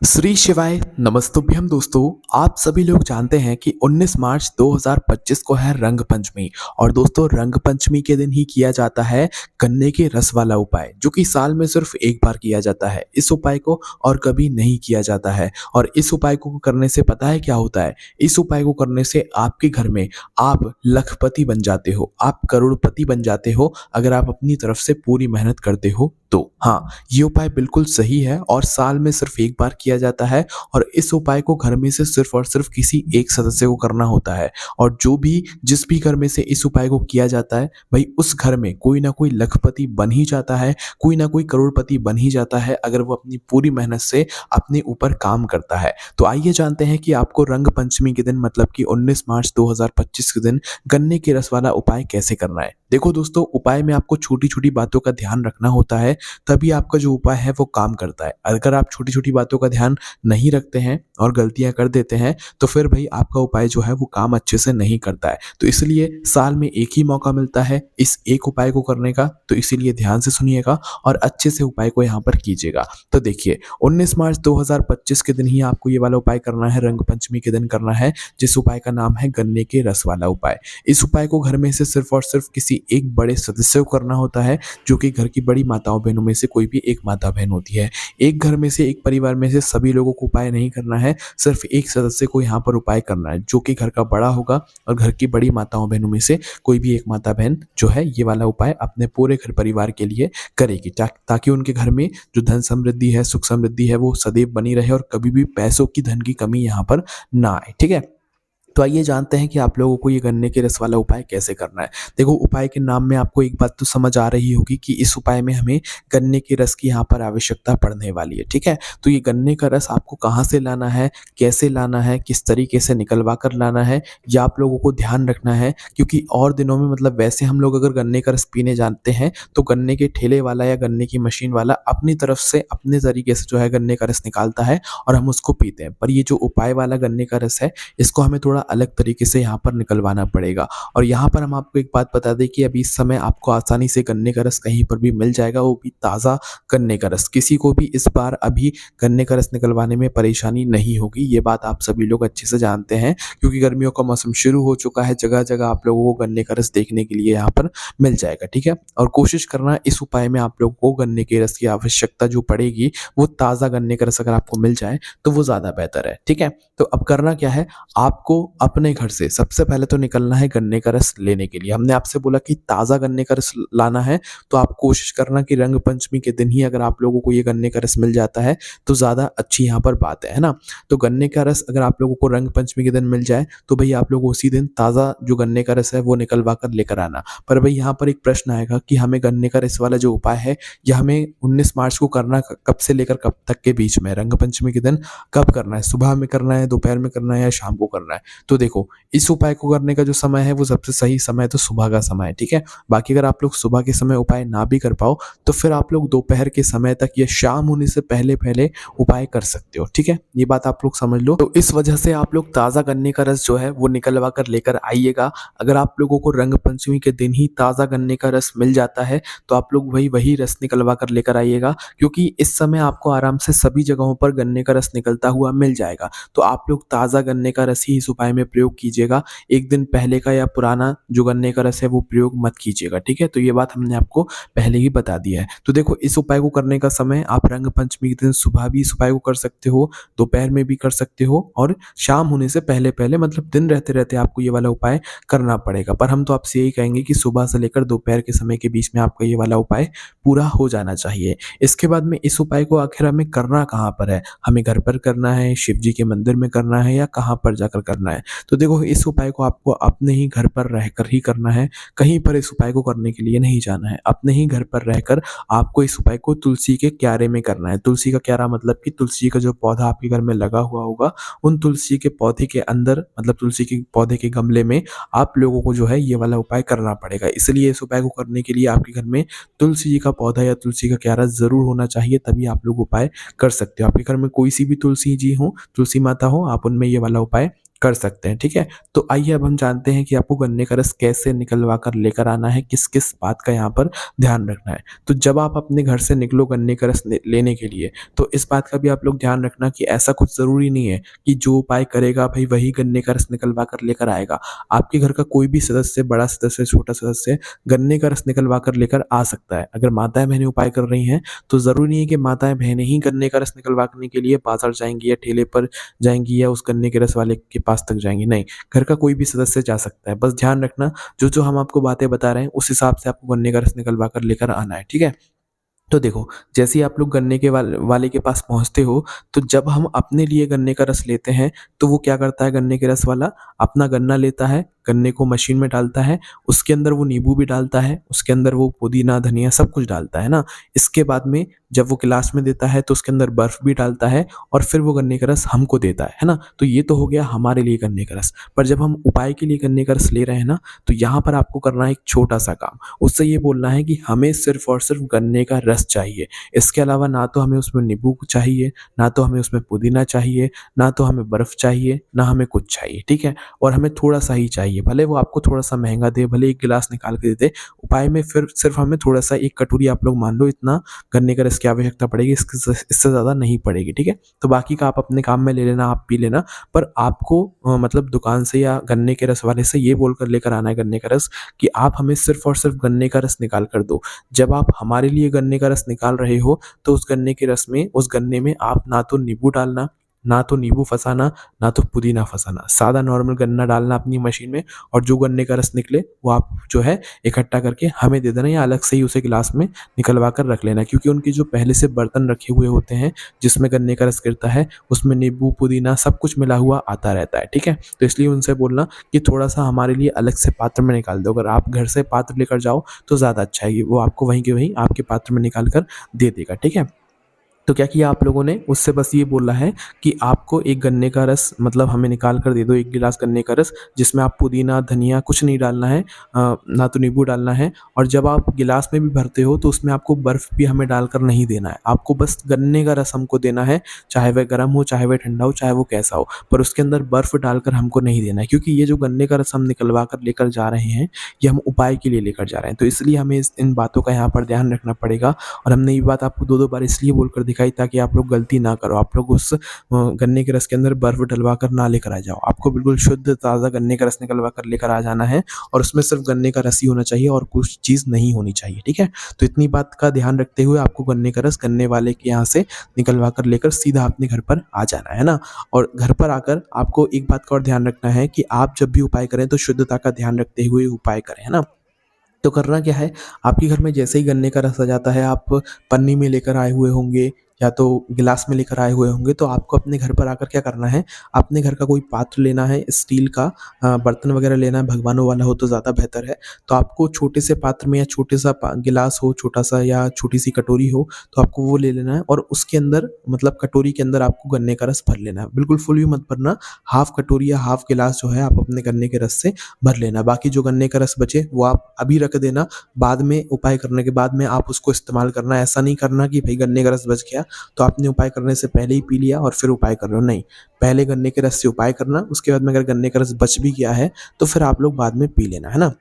श्री शिवाय नमस्तुभ्यम दोस्तों। आप सभी लोग जानते हैं कि 19 मार्च 2025 को है रंग पंचमी। और दोस्तों रंग पंचमी के दिन ही किया जाता है गन्ने के रस वाला उपाय, जो कि साल में सिर्फ एक बार किया जाता है। इस उपाय को और कभी नहीं किया जाता है। और इस उपाय को करने से पता है क्या होता है? इस उपाय को करने से आपके घर में आप लखपति बन जाते हो, आप करोड़पति बन जाते हो, अगर आप अपनी तरफ से पूरी मेहनत करते हो तो। हाँ, ये उपाय बिल्कुल सही है और साल में सिर्फ एक बार किया जाता है। और इस उपाय को घर में से सिर्फ और सिर्फ किसी एक सदस्य को करना होता है। और जिस भी घर में से इस उपाय को किया जाता है, भाई उस घर में कोई ना कोई लखपति बन ही जाता है, कोई ना कोई करोड़पति बन ही जाता है, अगर वो अपनी पूरी मेहनत से अपने ऊपर काम करता है। तो आइए जानते हैं कि आपको रंग पंचमी के दिन मतलब कि 19 मार्च 2025 के दिन गन्ने के रस वाला उपाय कैसे करना है। देखो दोस्तों, उपाय में आपको छोटी छोटी बातों का ध्यान रखना होता है, तभी आपका जो उपाय है वो काम करता है। अगर आप छोटी छोटी बातों का ध्यान नहीं रखते हैं और गलतियां कर देते हैं, तो फिर भाई आपका उपाय जो है वो काम अच्छे से नहीं करता है। तो इसलिए साल में एक ही मौका मिलता है इस एक उपाय को करने का, तो इसीलिए ध्यान से सुनिएगा और अच्छे से उपाय को यहाँ पर कीजिएगा। तो देखिए, 19 मार्च 2025 के दिन ही आपको ये वाला उपाय करना है, रंग पंचमी के दिन करना है, जिस उपाय का नाम है गन्ने के रस वाला उपाय। इस उपाय को घर में से सिर्फ और सिर्फ किसी एक बड़े सदस्य को करना होता है, जो कि घर की बड़ी माताओं बहनों में से कोई भी एक माता बहन होती है। एक घर में से, एक परिवार में से सभी लोगों को उपाय नहीं करना है, सिर्फ एक सदस्य को यहाँ पर उपाय करना है, जो कि घर का बड़ा होगा और घर की बड़ी माताओं बहनों में से कोई भी एक माता बहन जो है ये वाला उपाय अपने पूरे घर परिवार के लिए करेगी, ताकि उनके घर में जो धन समृद्धि है, सुख समृद्धि है, वो सदैव बनी रहे और कभी भी पैसों की, धन की कमी यहाँ पर ना आए। ठीक है, तो आइए जानते हैं कि आप लोगों को ये गन्ने के रस वाला उपाय कैसे करना है। देखो, उपाय के नाम में आपको एक बात तो समझ आ रही होगी कि इस उपाय में हमें गन्ने के रस की यहाँ पर आवश्यकता पड़ने वाली है। ठीक है, तो ये गन्ने का रस आपको कहाँ से लाना है, कैसे लाना है, किस तरीके से निकलवा कर लाना है, ये आप लोगों को ध्यान रखना है। क्योंकि और दिनों में मतलब वैसे हम लोग अगर गन्ने का रस पीने जानते हैं, तो गन्ने के ठेले वाला या गन्ने की मशीन वाला अपनी तरफ से अपने तरीके से जो है गन्ने का रस निकालता है और हम उसको पीते हैं। पर ये जो उपाय वाला गन्ने का रस है, इसको हमें थोड़ा अलग तरीके से यहाँ पर निकलवाना पड़ेगा। और यहाँ पर हम आपको एक बात बता दें कि अभी इस समय आपको आसानी से गन्ने का रस कहीं पर भी मिल जाएगा, वो भी ताज़ा गन्ने का रस। किसी को भी इस बार अभी गन्ने का रस निकलवाने में परेशानी नहीं होगी, ये बात आप सभी लोग अच्छे से जानते हैं, क्योंकि गर्मियों का मौसम शुरू हो चुका है। जगह जगह आप लोगों को गन्ने का रस देखने के लिए यहाँ पर मिल जाएगा। ठीक है, और कोशिश करना इस उपाय में आप लोगों को गन्ने के रस की आवश्यकता जो पड़ेगी, वो ताज़ा गन्ने का रस अगर आपको मिल जाए तो वो ज़्यादा बेहतर है। ठीक है, तो अब करना क्या है, आपको अपने घर से सबसे पहले तो निकलना है गन्ने का रस लेने के लिए। हमने आपसे बोला कि ताज़ा गन्ने का रस लाना है, तो आप कोशिश करना कि रंग पंचमी के दिन ही अगर आप लोगों को ये गन्ने का रस मिल जाता है तो ज़्यादा अच्छी यहाँ पर बात है ना। तो गन्ने का रस अगर आप लोगों को रंग पंचमी के दिन मिल जाए, तो भाई आप लोग उसी दिन ताज़ा जो गन्ने का रस है वो निकलवा कर लेकर आना। पर भाई यहाँ पर एक प्रश्न आएगा कि हमें गन्ने का रस वाला जो उपाय है, यह हमें 19 मार्च को करना कब से लेकर कब तक के बीच में, रंग पंचमी के दिन कब करना है? सुबह में करना है, दोपहर में करना है या शाम को करना है? तो देखो, इस उपाय को करने का जो समय है वो सबसे सही समय तो सुबह का समय है। ठीक है, बाकी अगर आप लोग सुबह के समय उपाय ना भी कर पाओ, तो फिर आप लोग दोपहर के समय तक या शाम होने से पहले पहले उपाय कर सकते हो। ठीक है, ये बात आप लोग समझ लो। तो इस वजह से आप लोग ताज़ा गन्ने का रस जो है वो निकलवा कर लेकर आइएगा। अगर आप लोगों को रंग पंचमी के दिन ही ताज़ा गन्ने का रस मिल जाता है, तो आप लोग वही रस निकलवा कर लेकर आइएगा, क्योंकि इस समय आपको आराम से सभी जगहों पर गन्ने का रस निकलता हुआ मिल जाएगा। तो आप लोग ताज़ा गन्ने का रस ही इस उपाय में प्रयोग कीजिएगा, एक दिन पहले का या पुराना जो गन्ने का रस है वो प्रयोग मत कीजिएगा। ठीक है, तो ये बात हमने आपको पहले ही बता दिया है। तो देखो, इस उपाय को करने का समय आप रंग पंचमी के दिन सुबह भी इस उपाय को कर सकते हो, दोपहर में भी कर सकते हो और शाम होने से पहले पहले, मतलब दिन रहते रहते आपको ये वाला उपाय करना पड़ेगा। पर हम तो आपसे यही कहेंगे कि सुबह से लेकर दोपहर के समय के बीच में आपका ये वाला उपाय पूरा हो जाना चाहिए। इसके बाद में इस उपाय को आखिर हमें करना कहाँ पर है? हमें घर पर करना है, शिव जी के मंदिर में करना है, या कहाँ पर जाकर करना है? तो देखो, इस उपाय को आपको अपने ही घर पर रहकर ही करना है, कहीं पर इस उपाय को करने के लिए नहीं जाना है। अपने ही घर पर रहकर आपको इस उपाय को तुलसी के क्यारे में करना है। तुलसी का क्यारा मतलब कि तुलसी का जो पौधा आपके घर में लगा हुआ होगा, उन तुलसी के पौधे के अंदर, मतलब तुलसी के पौधे के गमले में आप लोगों को जो है ये वाला उपाय करना पड़ेगा। इसलिए इस उपाय को करने के लिए आपके घर में तुलसी जी का पौधा या तुलसी का क्यारा ज़रूर होना चाहिए, तभी आप लोग उपाय कर सकते हो। आपके घर में कोई सी भी तुलसी जी हो, तुलसी माता हो, आप उनमें ये वाला उपाय कर सकते हैं, ठीक है? तो आइए अब हम जानते हैं कि आपको गन्ने का रस कैसे निकलवा कर लेकर आना है, किस-किस बात का यहाँ पर ध्यान रखना है। तो जब आप अपने घर से निकलो गन्ने का रस लेने के लिए, तो इस बात का भी आप लोग ध्यान रखना कि ऐसा कुछ ज़रूरी नहीं है कि जो उपाय करेगा भई वही गन्ने का रस निकलवा कर लेकर आएगा। आपके घर का कोई भी सदस्य, बड़ा सदस्य, छोटा सदस्य गन्ने का रस निकलवा कर लेकर आ सकता है। अगर माताएँ-बहनें उपाय कर रही हैं, तो ज़रूरी नहीं है कि माताएँ-बहनें ही गन्ने का रस निकलवाने के लिए बाज़ार जाएँगी या ठेले पर जाएँगी या उस गन्ने के रस वाले के पास तक जाएँगी, नहीं। घर का कोई भी सदस्य जा सकता है। बस ध्यान रखना जो-जो हम आपको बातें बता रहे हैं, उस हिसाब से आपको गन्ने का रस निकलवा कर लेकर आना है, ठीक है? तो देखो, जैसे ही आप लोग गन्ने के वाले के पास पहुँचते हो, तो जब हम अपने लिए गन्ने का रस लेते हैं, तो वो क्या करता है गन्ने के रस वाला, अपना गन्ना लेता है, गन्ने को मशीन में डालता है, उसके अंदर वो नींबू भी डालता है, उसके अंदर वो पुदीना, धनिया सब कुछ डालता है ना? इसके बाद में जब वो गिलास में देता है, तो उसके अंदर बर्फ़ भी डालता है और फिर वो गन्ने का रस हमको देता है ना? तो ये तो हो गया हमारे लिए गन्ने का रस। पर जब हम उपाय के लिए गन्ने का रस ले रहे हैं ना, तो यहाँ पर आपको करना है एक छोटा-सा काम। उससे ये बोलना है कि हमें सिर्फ़ और सिर्फ़ गन्ने का रस चाहिए। इसके अलावा ना तो हमें उसमें नींबू चाहिए, ना तो हमें उसमें पुदीना चाहिए, ना तो हमें बर्फ़ चाहिए, ना हमें कुछ चाहिए, ठीक है? और हमें थोड़ा-सा ही चाहिए, भले वो आपको थोड़ा-सा महँगा दे, भले 1 गिलास निकाल के दे दे, उपाय में फिर सिर्फ़ हमें थोड़ा-सा 1 कटोरी आप लोग मान लो इतना गन्ने का रस की आवश्यकता पड़ेगी, इससे ज़्यादा नहीं पड़ेगी, ठीक है? तो बाकी का आप अपने काम में ले लेना, आप पी लेना, पर आपको मतलब दुकान से या गन्ने के रस वाले से ये बोलकर लेकर आना है गन्ने का रस कि आप हमें सिर्फ़ और सिर्फ़ गन्ने का रस निकाल कर दो। जब आप हमारे लिए गन्ने का रस निकाल रहे हो, तो उस गन्ने के रस में उस गन्ने में आप ना तो नींबू डालना, ना तो नींबू फँसाना, ना तो पुदीना फँसाना। सादा नॉर्मल गन्ना डालना अपनी मशीन में और जो गन्ने का रस निकले, वो आप जो है इकट्ठा करके हमें दे देना या अलग से ही उसे गिलास में निकलवा कर रख लेना। क्योंकि उनके जो पहले से बर्तन रखे हुए होते हैं, जिसमें गन्ने का रस गिरता है, उसमें नींबू, पुदीना सब कुछ मिला हुआ आता रहता है, ठीक है? तो इसलिए उनसे बोलना कि थोड़ा-सा हमारे लिए अलग से पात्र में निकाल दो। अगर आप घर से पात्र लेकर जाओ, तो ज़्यादा अच्छा है। वो आपको वहीं के वहीं आपके पात्र में निकाल कर दे देगा, ठीक है? तो क्या किया आप लोगों ने, उससे बस ये बोला है कि आपको एक गन्ने का रस मतलब हमें निकाल कर दे दो 1 गिलास गन्ने का रस, जिसमें आप पुदीना, धनिया कुछ नहीं डालना है, ना तो नींबू डालना है और जब आप गिलास में भी भरते हो तो उसमें आपको बर्फ़ भी हमें डालकर नहीं देना है। आपको बस गन्ने का रस हमको देना है, चाहे वह गर्म हो, चाहे वह ठंडा हो, चाहे वो कैसा हो, पर उसके अंदर बर्फ़ डालकर हमको नहीं देना है क्योंकि ये जो गन्ने का रस हम निकलवा कर लेकर जा रहे हैं, ये हम उपाय के लिए लेकर जा रहे हैं। तो इसलिए हमें इन बातों का यहाँ पर ध्यान रखना पड़ेगा और हमने ये बात आपको 2-2 बार इसलिए बोलकर दिखाई ताकि आप लोग गलती ना करो। आप लोग उस गन्ने के रस के अंदर बर्फ़ डलवा कर ना लेकर आ जाओ। आपको बिल्कुल शुद्ध ताज़ा गन्ने का रस निकलवा कर लेकर आ जाना है और उसमें सिर्फ़ गन्ने का रस ही होना चाहिए और कुछ चीज़ नहीं होनी चाहिए, ठीक है? तो इतनी बात का ध्यान रखते हुए आपको गन्ने का रस गन्ने वाले के यहाँ से निकलवा कर लेकर सीधा अपने घर पर आ जाना है ना? और घर पर आकर आपको एक बात का और ध्यान रखना है कि आप जब भी उपाय करें तो शुद्धता का ध्यान रखते हुए उपाय करें, है ना? तो करना क्या है, आपके घर में जैसे ही गन्ने का रस आ जाता है, आप पन्नी में लेकर आए हुए होंगे या तो गिलास में लेकर आए हुए होंगे, तो आपको अपने घर पर आकर क्या करना है, अपने घर का कोई पात्र लेना है, स्टील का बर्तन वगैरह लेना है, भगवानों वाला हो तो ज़्यादा बेहतर है। तो आपको छोटे से पात्र में या छोटे-सा गिलास हो, छोटा-सा या छोटी-सी कटोरी हो, तो आपको वो ले लेना है और उसके अंदर मतलब कटोरी के अंदर आपको गन्ने का रस भर लेना है। बिल्कुल फुल भी मत भरना, हाफ़ कटोरी या हाफ़ गिलास जो है आप अपने गन्ने के रस से भर लेना। बाकी जो गन्ने का रस बचे वो आप अभी रख देना, बाद में उपाय करने के बाद में आप उसको इस्तेमाल करना। ऐसा नहीं करना कि भई गन्ने का रस बच गया, तो आपने उपाय करने से पहले ही पी लिया और फिर उपाय कर रहे हो, नहीं। पहले गन्ने के रस से उपाय करना, उसके बाद में अगर गन्ने का रस बच भी गया है, तो फिर आप लोग बाद में पी लेना, है ना?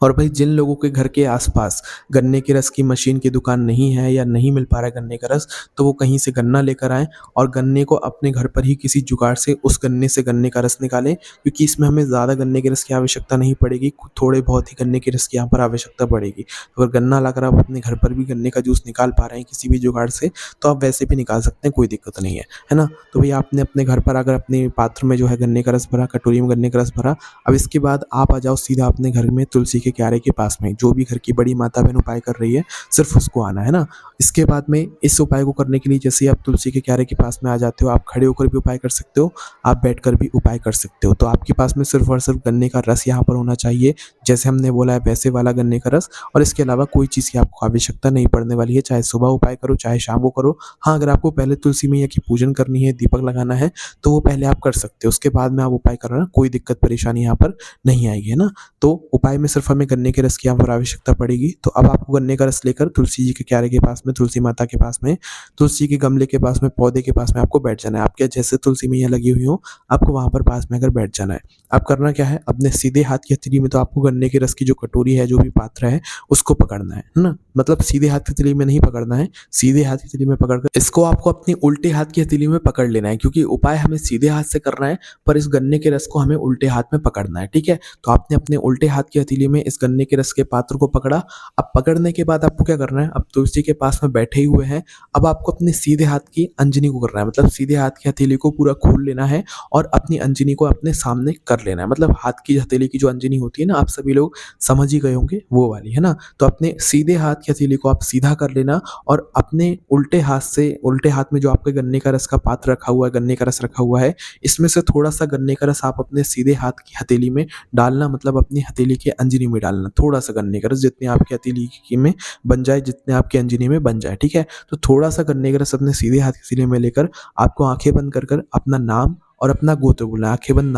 और भाई जिन लोगों के घर के आस-पास गन्ने के रस की मशीन की दुकान नहीं है या नहीं मिल पा रहा है गन्ने का रस, तो वो कहीं से गन्ना लेकर आएँ और गन्ने को अपने घर पर ही किसी जुगाड़ से उस गन्ने से गन्ने का रस निकालें, क्योंकि इसमें हमें ज़्यादा गन्ने के रस की आवश्यकता नहीं पड़ेगी, थोड़े बहुत ही गन्ने के रस की यहाँ पर आवश्यकता पड़ेगी। तो अगर गन्ना लाकर आप अपने घर पर भी गन्ने का जूस निकाल पा रहे हैं किसी भी जुगाड़ से, तो आप वैसे भी निकाल सकते हैं, कोई दिक्कत नहीं है ना? तो भई आपने अपने घर पर अगर अपने पात्र में जो है गन्ने का रस भरा, कटोरी में गन्ने का रस भरा, अब इसके बाद आप आ जाओ सीधा अपने घर में तुलसी के क्यारे के पास में, जो भी घर की बड़ी माता-बहन उपाय कर रही है, सिर्फ़ उसको आना है ना? इसके बाद में इस उपाय को करने के लिए जैसे ही आप तुलसी के क्यारे के पास में आ जाते हो, आप खड़े होकर भी उपाय कर सकते हो, आप बैठकर भी उपाय कर सकते हो। तो आपके पास में सिर्फ़ और सिर्फ़ गन्ने का रस यहाँ पर होना चाहिए, जैसे हमने बोला है वैसे वाला गन्ने का रस और इसके अलावा कोई चीज़ की आपको आवश्यकता नहीं पड़ने वाली है, चाहे सुबह उपाय करो, चाहे शाम को करो। हाँ, अगर आपको पहले तुलसी मैया की पूजन करनी है, दीपक लगाना है, तो वो पहले आप कर सकते हो, उसके बाद में आप उपाय करना, कोई दिक्कत परेशानी यहाँ पर नहीं आएगी, है ना? तो उपाय में सिर्फ़ हमें हमें गन्ने के रस की यहाँ पर आवश्यकता पड़ेगी। तो अब आपको गन्ने का रस लेकर तुलसी जी के क्यारे के पास में, तुलसी माता के पास में, तुलसी के गमले के पास में, पौधे के पास में आपको बैठ जाना है। आपके जैसे तुलसी मैया लगी हुई हो, आपको वहाँ पर पास में आकर बैठ जाना है। अब करना क्या है, अपने सीधे हाथ की हथेली में तो आपको गन्ने के रस की जो कटोरी है, जो भी पात्र है, उसको पकड़ना है ना? मतलब सीधे हाथ की हथेली में नहीं पकड़ना है, सीधे हाथ की हथेली में पकड़कर इसको आपको अपनी उल्टे हाथ की हथेली में पकड़ लेना है, क्योंकि उपाय हमें सीधे हाथ से करना है, पर इस गन्ने के रस को हमें उल्टे हाथ में पकड़ना है, ठीक है? तो आपने अपने उल्टे हाथ की हथेली में इस गन्ने के रस के पात्र को पकड़ा। अब पकड़ने के बाद आपको क्या करना है, अब तुलसी के पास में बैठे ही हुए हैं, अब आपको अपने सीधे हाथ की अंजनी को करना है, मतलब सीधे हाथ की हथेली को पूरा खोल लेना है और अपनी अंजनी को अपने सामने कर लेना है। मतलब हाथ की हथेली की जो अंजनी होती है ना, आप सभी लोग समझ ही गए होंगे, वो वाली, है ना? तो अपने सीधे हाथ की हथेली को आप सीधा कर लेना और अपने उल्टे हाथ से, उल्टे हाथ में जो आपके गन्ने का रस का पात्र रखा हुआ है, गन्ने का रस रखा हुआ है, इसमें से थोड़ा-सा गन्ने का रस आप अपने सीधे हाथ की हथेली में डालना, मतलब अपनी हथेली की अंजनी में डालना, थोड़ा-सा गन्ने का रस, जितने आपकी हथेली की में बन जाए, जितने आपकी अंजनी में बन जाए, ठीक है? तो थोड़ा-सा गन्ने का रस अपने सीधे हाथ की हथेली में लेकर आपको आँखें बंद कर कर अपना नाम और अपना गोत्र बोलना है। आँखें बंद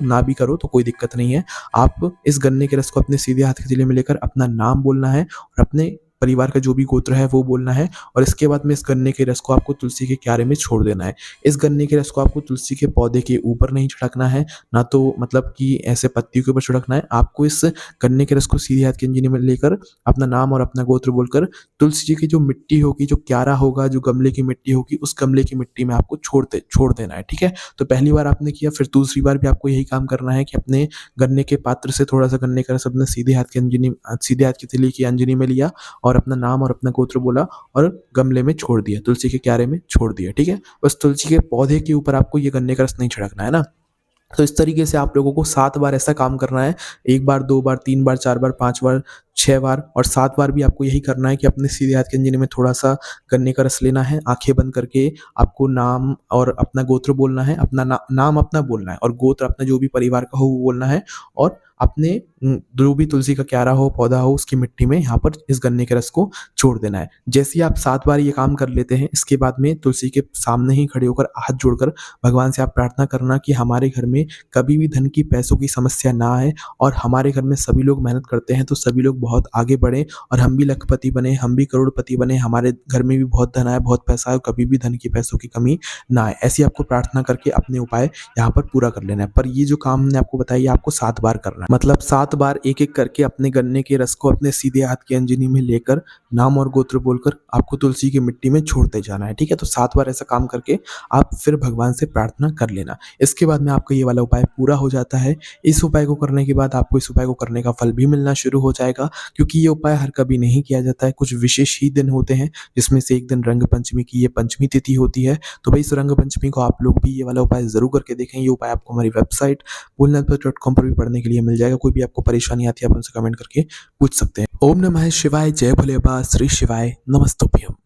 ना भी करो तो कोई दिक्कत नहीं है। आप इस गन्ने के रस को अपने सीधे हाथ की हथेली में लेकर अपना नाम बोलना है और अपने परिवार का जो भी गोत्र है वो बोलना है, और इसके बाद में इस गन्ने के रस को आपको तुलसी के क्यारे में छोड़ देना है। इस गन्ने के रस को आपको तुलसी के पौधे के ऊपर नहीं छिड़कना है, ना तो मतलब कि ऐसे पत्तियों के ऊपर छिड़कना है। आपको इस गन्ने के रस को सीधे हाथ की अंजनी में लेकर अपना नाम और अपना गोत्र बोलकर तुलसी जी की जो मिट्टी होगी, जो क्यारा होगा, जो गमले की मिट्टी होगी, उस गमले की मिट्टी में आपको छोड़ देना है, ठीक है? तो पहली बार आपने किया, फिर दूसरी बार भी आपको यही काम करना है कि अपने गन्ने के पात्र से थोड़ा-सा गन्ने का रस अपने सीधे हाथ की हथेली की अंजनी में लिया और अपना नाम और अपना गोत्र बोला और गमले में छोड़ दिया, तुलसी के क्यारे में छोड़ दिया, ठीक है? बस तुलसी के पौधे के ऊपर आपको ये गन्ने का रस नहीं छिड़कना है ना? तो इस तरीके से आप लोगों को 7 बार ऐसा काम करना है। 1 बार, 2 बार, 3 बार, 4 बार, 5 बार, 6 बार और 7 बार भी आपको यही करना है कि अपने सीधे हाथ की अंजनी में थोड़ा-सा गन्ने का रस लेना है, आँखें बंद करके आपको नाम और अपना गोत्र बोलना है, अपना नाम अपना बोलना है और गोत्र अपना जो भी परिवार का हो वो बोलना है, और अपने जो भी तुलसी का क्यारा हो, पौधा हो, उसकी मिट्टी में यहाँ पर इस गन्ने के रस को छोड़ देना है। जैसे ही आप 7 बार ये काम कर लेते हैं, इसके बाद में तुलसी के सामने ही खड़े होकर हाथ जोड़कर भगवान से आप प्रार्थना करना कि हमारे घर में कभी भी धन की, पैसों की समस्या ना आए, और हमारे घर में सभी लोग मेहनत करते हैं तो सभी लोग बहुत आगे बढ़ें और हम भी लखपति बने, हम भी करोड़पति बने, हमारे घर में भी बहुत धन आए, बहुत पैसा आए, कभी भी धन की, पैसों की कमी ना आए। ऐसी आपको प्रार्थना करके अपने उपाय यहाँ पर पूरा कर लेना है। पर ये जो काम मैंने आपको बताया, ये आपको 7 बार करना है। मतलब 7 बार एक-एक करके अपने गन्ने के रस को अपने सीधे हाथ की अंजनी में लेकर नाम और गोत्र बोलकर आपको तुलसी की मिट्टी में छोड़ते जाना है, ठीक है? तो 7 बार ऐसा काम करके आप फिर भगवान से प्रार्थना कर लेना। इसके बाद में आपका ये वाला उपाय पूरा हो जाता है। इस उपाय को करने के बाद आपको इस उपाय को करने का फल भी मिलना शुरू हो जाएगा, क्योंकि ये उपाय हर कभी नहीं किया जाता है। कुछ विशेष ही दिन होते हैं, जिसमें से एक दिन रंग पंचमी की ये पंचमी तिथि होती है। तो भई इस रंग पंचमी को आप लोग भी ये वाला उपाय ज़रूर करके देखें। ये उपाय आपको हमारी वेबसाइट भोलेनाथ.com पर भी पढ़ने के लिए मिल जाएगा। कोई भी आपको परेशानी आती है, आप हमसे कमेंट करके पूछ सकते हैं। ओम नमः शिवाय, जय भोले बाबा, श्री शिवाय, नमस्तुभ्यम।